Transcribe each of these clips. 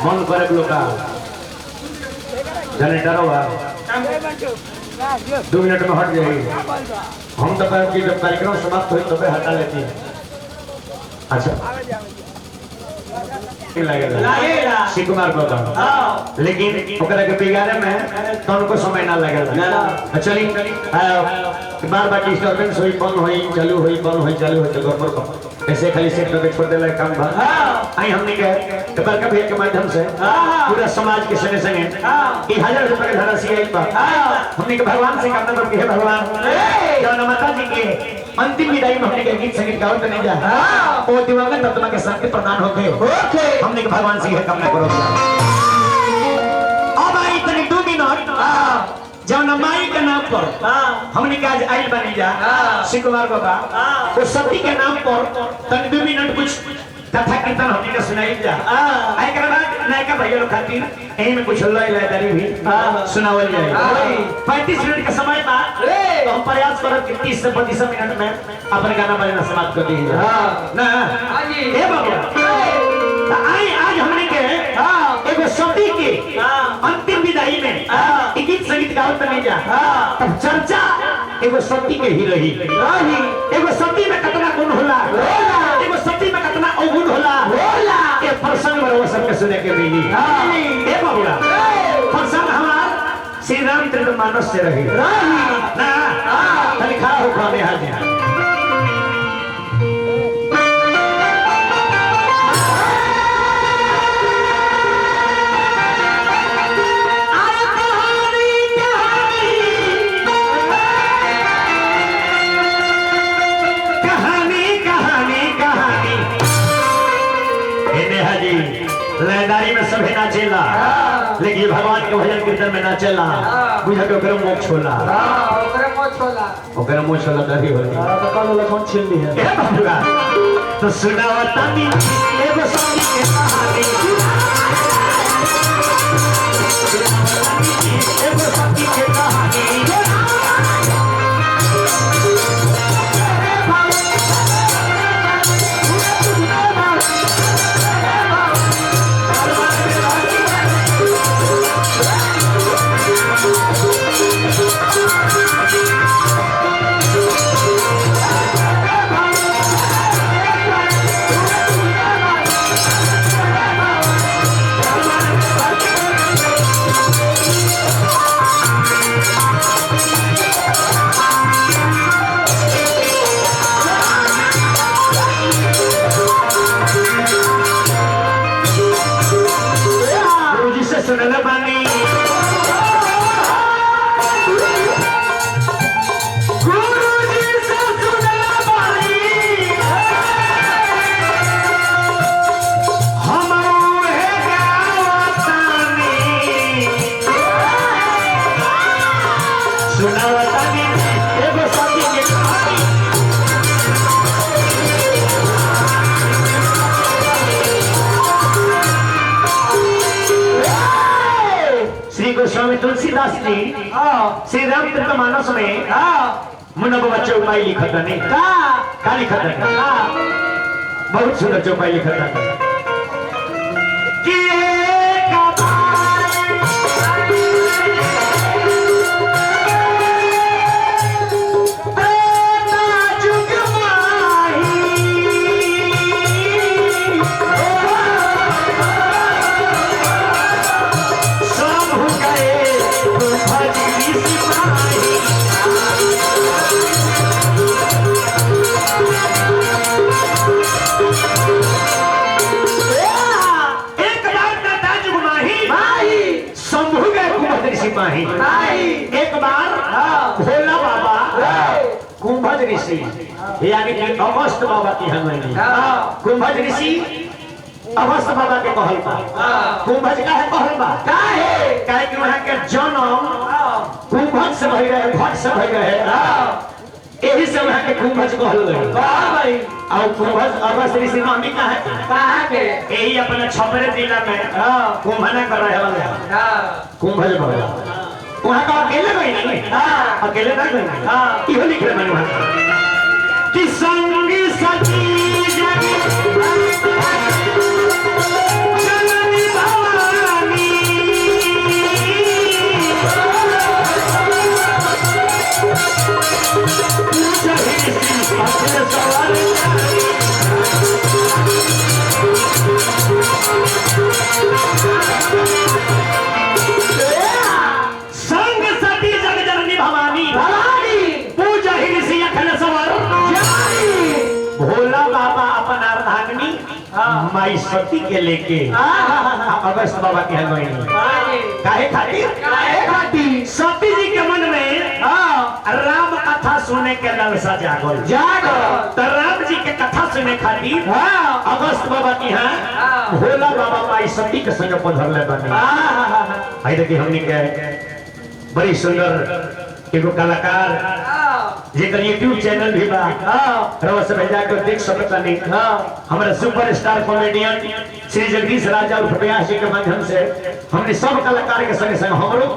मन करे लोग का जाने डरो 2 मिनट में हट जाएगी। हम तो कहें कि जब कार्यक्रम समाप्त हो तब हटा लेती है। अच्छा लगेगा श्री कुमार को लेकिन के बिगाड़े में तो उनको समय ना लगेगा। चलिए बार बार डिस्टर्बेंस हुई बंद हुई चालू हुई बंद हुई चालू हुई तो गड़बड़ ऐसे खाली सेट करके छोड़ देला काम भर आई हमने के बड़का भैया के माध्यम से पूरा समाज के संगे संगे 1000 रुपए के धनराशि आई बा हमने के भगवान से कामना करके हे भगवान जो माता जी के अंतिम विदाई में हमने के गीत संगीत गावत नहीं जा ओ दिवंगत आत्मा के साथ प्रदान होके हमने के भगवान से यह कामना करो। अब आई तनी 2 मिनट जब माई के नाम पर हमने के आज आइल बनी जा श्री कुमार बाबा वो सती के नाम पर तनी 2 मिनट कुछ कथा कीर्तन हमने के सुनाई जा आई के बाद नायका भैया लोग खातिर यही में कुछ लयदारी भी सुनावल जाए। 35 मिनट का समय बा तो हम प्रयास करब कि 30 से 32 मिनट में अपन गाना बजाना समाप्त कर दीजिए ना ए बाबा। आई आज हमने के एगो सती के अंतिम विदाई में गीत संगीत गावत नहीं जा तब चर्चा एगो सती के ही रही एगो सती में कितना गुण होला एगो सती में कितना अवगुण होला ये प्रसंग में वो सबके सुने के मिली ए बाबूला प्रसंग हमार श्री रामचंद्र मानस से रही ना तनी खड़ा हो खाने हाथ लयदारी में सभी नाचेला लेकिन भगवान के भजन कीर्तन में नाचेला बुझा के ओकरे मोक्ष होला ओकरे मोक्ष होला दही होली तो कल लखन छीन ली है ए बाबूगा तो सुनावा तानी एगो सती के कहानी एगो सती के कहानी स्वामी तुलसीदास जी श्री रामचरित मानस में मुनब बच्चे उपाय लिखत नहीं का लिखत है बहुत सुंदर चौपाई लिखत है एक बार भोला बाबा कुंभज ऋषि यानी कि अगस्त बाबा की हनुमानी कुंभज ऋषि अगस्त बाबा के कहल बा कुंभज का है कहल बा काहे कि वहां के जन्म कुंभज से भई रहे भट से भई रहे यही से वहां के कुंभज कहल गए वाह भाई और कुंभज अगस्त ऋषि नामी का है कहां के यही अपने छपरे जिला में कुंभना कर रहे वाला कुंभज भगला वहां का अकेले गई नहीं अकेले ना गई इहो लिख रहे मैंने वहां कि संगी सजी जगी जननी भवा माई सती के लेके अगस्त बाबा के यहाँ गई काहे खातिर सती जी के मन में राम कथा सुने के लालसा जागल तो राम जी के कथा सुने खातिर अगस्त बाबा के यहाँ भोला बाबा माई सती के संग पधरले बने। आई देखिए हमनी के बड़ी सुंदर एगो कलाकार जेकर यूट्यूब चैनल भी बा रवा से भेजा कर देख सकता नहीं। हमारे सुपरस्टार कॉमेडियन श्री जगदीश राजा उर्फ व्यास जी के माध्यम से हमने सब कलाकार के संग संग हमरो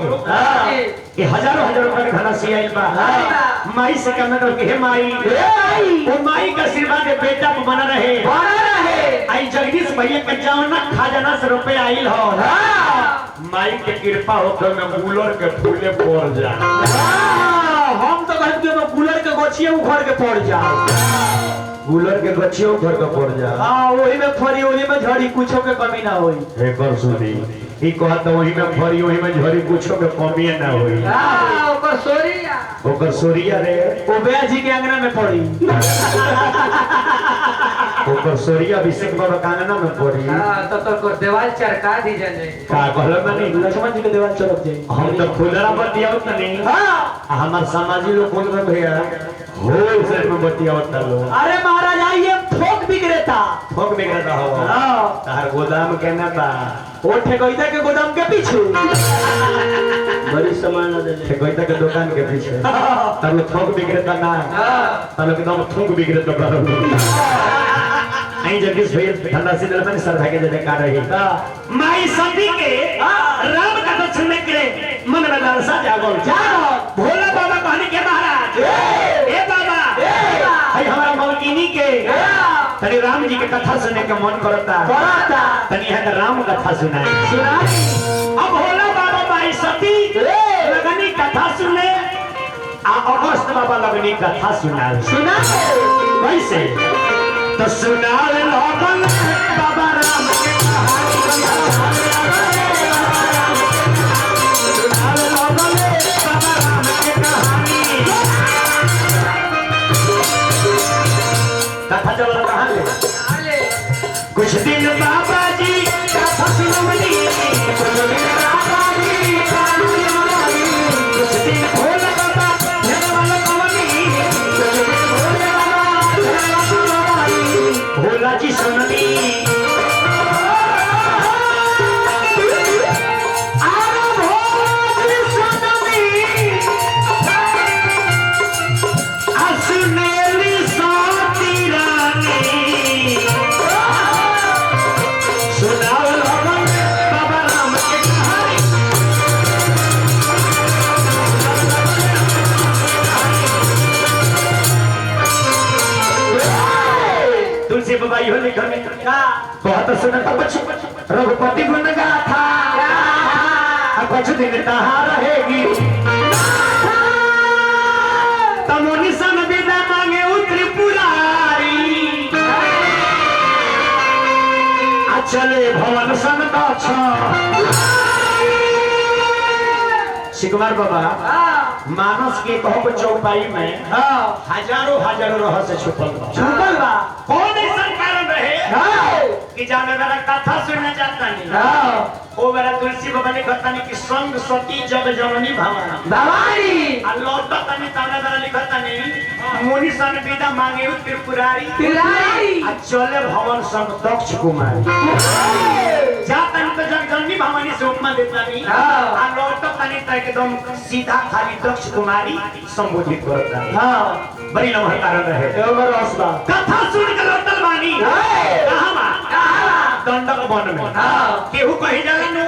के हजारों रुपए के खाना से आइल बा माई से कहना कि हे माई वो माई का आशीर्वाद बेटा पे बना रहे आई जगदीश भैया के जौना खजाना से रुपए आइल हो माई के कृपा होकर में कूलर के फूले पड़ जा। हम तो कहते हैं कूलर के गोछिए उखड़ के पड़ जा कूलर के गोछिए उखड़ के पड़ जा। हां वही में फरी वही में झड़ी कुछो के कमी ना होई एक बार सुनी ई कहत वही में फरी वही में झड़ी कुछो के कमी ना होई। हां ओकर सोरिया रे ओ बेया जी के अंगना में पड़ी ओकर सोरिया अभिषेक बाबा के अंगना में पड़ी। हां तो देवाल चरका दी जाने का कहल मानी लक्ष्मण जी के देवाल चरक जाए हम तो फुलरा बतियाओ त नहीं। हां हमार समाजी लोग बोल रहे भैया होलसेल में बतियाओ त लो। अरे महाराज आइए थोक विक्रेता हो। हां तार गोदाम के ना बा ओ ठेकैता के गोदाम के पीछे बड़ी सामान दे ठेकैता के दुकान के पीछे तब थोक विक्रेता ना तब एकदम थोक विक्रेता बनो आई जगदीश भैया ठंडा से दलपन सरधा के जगह का रही माई सती के राम का दर्शन में के मन में लालसा जागो भोला बाबा कहने के महाराज ए बाबा भाई हमारा मौकिनी के तनी राम जी के कथा सुनने के मन करता तनी है राम कथा सुनाई अब भोला बाबा माई सती लगनी कथा सुने अगस्त बाबा लगनी कथा सुनाए कैसे तो सुनाए लोगन बाबा राम के कहानी सुनाए लोगन बाबा राम के कहानी कथा चल रहा है कुछ दिन बाबा जी कथा सुनवनी कुछ दिन बाबा जी कुछ दिन भोला बाबा धनवाला कवनी कुछ दिन भोला बाबा भोला जी सुननी बाबा यो लिखल में बहुत सुनता बच्ची रघुपति गुण गाथा कुछ दिन तहां रहेगी तमोनी सन विदा मांगे उतरी पुरारी चले भवन सन का शिकुमार बाबा मानस के कहो चौपाई में हजारों रहस्य छुपल बा कौन ऐसा कारण रहे कि जाने वाला कथा सुनना चाहता नहीं ओ वाला तुलसी बाबा ने कहता नहीं कि संग सती जग जननी भवानी आ लौटा तनी ताना वाला लिखता नहीं मुनि सन विदा मांगे त्रिपुरारी आ चले भवन संग दक्ष कुमारी जाता नहीं तो जग जननी भवानी से उपमा देता नहीं आ लौटा तनी तो एकदम सीधा खाली दक्ष कुमारी संबोधित करता है। बड़ी लम्हा कारण रहे कथा सुन के लौटल बानी दंडक वन में केहू कही जाला नु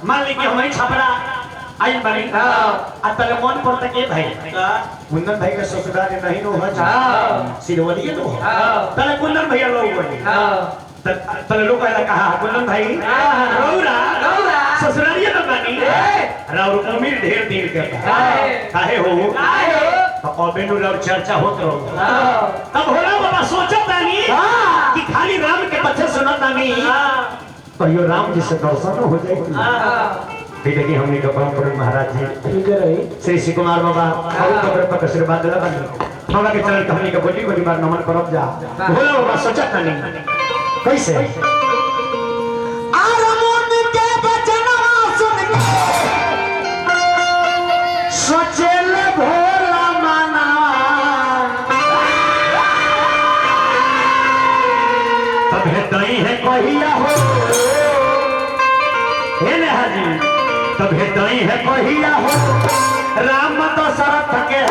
मान ली कि हमारी छपरा आई बनी आ तले मन पड़ता के भाई कुंदन भाई का ससुराल नहीं नो हो सिरवलिए नो तले कुंदन भैया लोग बनी तले लोग आला कहा कुंदन भाई रौरा ससुरालिए तो बनी राउर उम्र ढेर दिन के काहे हो अबेनु राउर चर्चा होत रहो तब होला बाबा सोचा तानी कि खाली राम के बच्चे सुना तानी कहियो राम जी से दर्शन हो जाए देखिए हमने का परम महाराज जी ठीक है श्री शिकुमार बाबा और कब्र पर आशीर्वाद दिला बनी हमरा के चरण हमने का बड़ी बार नमन करब जा होला बाबा सोचा तानी कैसे आलमन के बचनवा सुन के सोचेल भोला माना तबे दई है कहिया हो हे ने हाजी तबे दई है कहिया हो राम दशरथ के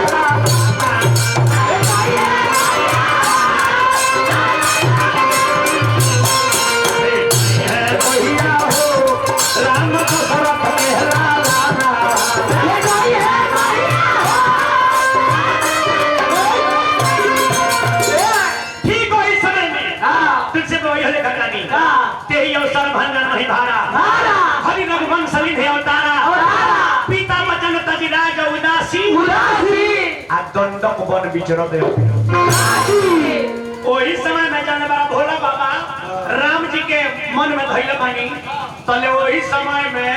दंडक बन विचरत वही समय में जाने वाला भोला बाबा राम जी के मन में धैल बानी तले वही समय में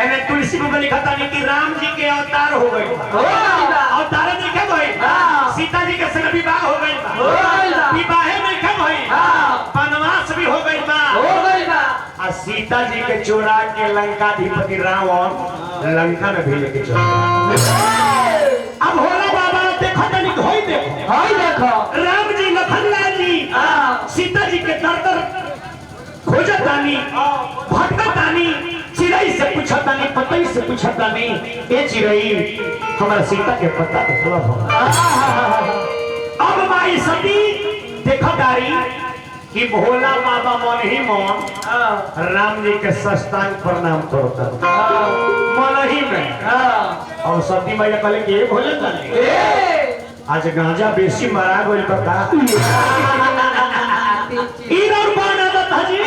एने तुलसी में लिखा था कि राम जी के अवतार हो गए अवतार देखे भाई सीता जी के संग विवाह हो गई विवाह में क्या भाई वनवास भी हो गई बा आ सीता जी के चोरा के लंकाधिपति रावण लंका में भेज के चला अब भोला बाबा देखो तनिक होई देखो राम जी लखनलाल जी सीता जी के दर दर खोजतानी भटकतानी चिड़ई से पूछतानी पतई से पूछतानी ए चिड़ई हमारा सीता के पता देखला हो अब माई सती देखतारी कि भोला बाबा मन ही मन राम जी के सष्टांग प्रणाम करता मन ही में और सती मैया कहले कि भोले आज गांजा बेसी मारा गइल बता इधर बनावत हजी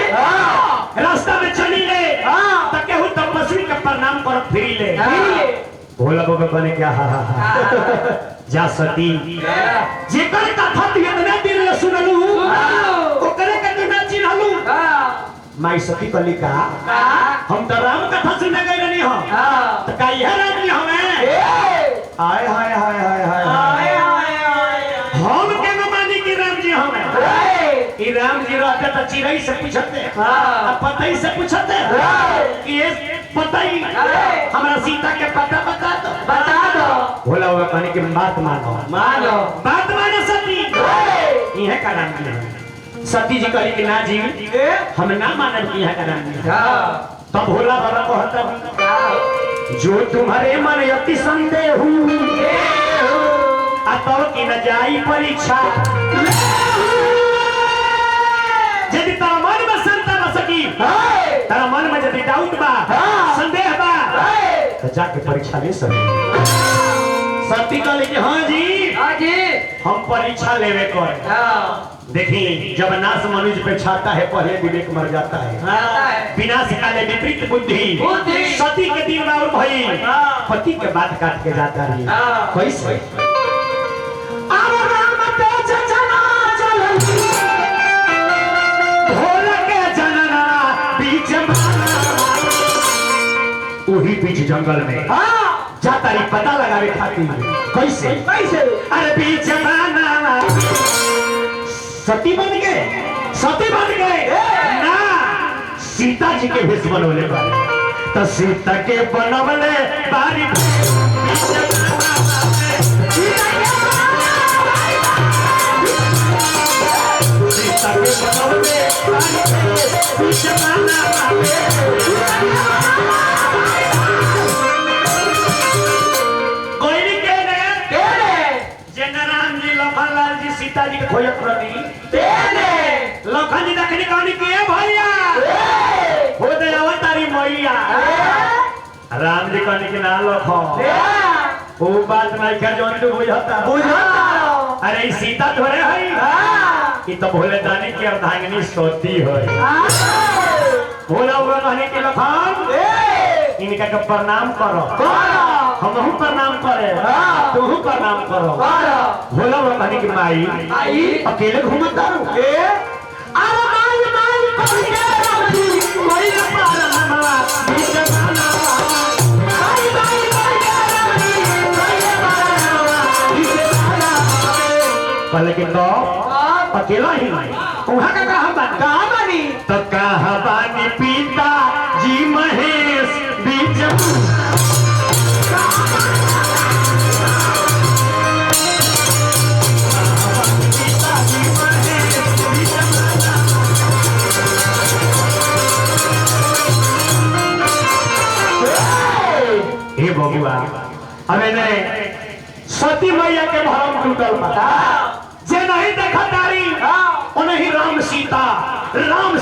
रास्ता में चली ले त केहू तपस्वी के प्रणाम करत फिरी ले भोला बाबा कहले क्या हा जा सती जेकर कथा तू इतना दिन ले सुनलू ओकरे के तू ना चिन्हलू माई सती कहली का हम तो राम कथा सुने गए नहीं हो तो का यह राम जी हमें हाय हाय हाय हाय हाय हम के मानी कि राम जी हमें कि राम जी रहते तो चिड़ई से पूछते पतई से पूछते कि ये पतई हमारा सीता के पता बता दो भोला हुआ कहने की बात मानो बात मानो सती यह का नाम जी सती जी कही कि ना जी हम ना मानब कि यह का नाम जी तब भोला बाबा कहता जो तुम्हारे मन अति संदेह अतः की न जाई परीक्षा यदि तारा मन में शंका न सकी तारा मन में यदि डाउट बा संदेह बा तो जाके परीक्षा ले सके सती कहले कि हाँ जी हम परीक्षा लेवे कर देखिए जब नाश मनुष्य पे छाता है पहले विवेक मर जाता है विनाश काले विपरीत बुद्धि सती के दिन में भाई पति के बात काट के जाता है कैसे वही बीच जंगल में जाता ही पता लगावे खाती कैसे अरे बीच सती बन गए ना सीता जी के भेष बनवले बारे तो सीता के बनवले बारी सीता के बनवले सीता जी के खोजत प्रति लखन जी देखनी कहनी के भैया हो दे अवतारी मैया राम जी कहनी के ना लखो वो बात नहीं कर जोन तू बुझता अरे सीता थोड़े है कि तो भोले दानी की अर्धांगिनी सोती है भोला हुआ कहनी के लखन इनका के प्रणाम करो हम प्रणाम करे तू प्रणाम करो भोला हुआ कहनी की माई अकेले घूमता रहूं अरे माई कोई न पारा मामा बीच माना कहले कि तो अकेला ही वहाँ का कहाँ बानी तो कहाँ बानी पिता जी महेश बीच हे बबुआ अबे नहीं सती मैया के भरम टूटल बता जे नहीं देखा तारी उन्हें राम सीता राम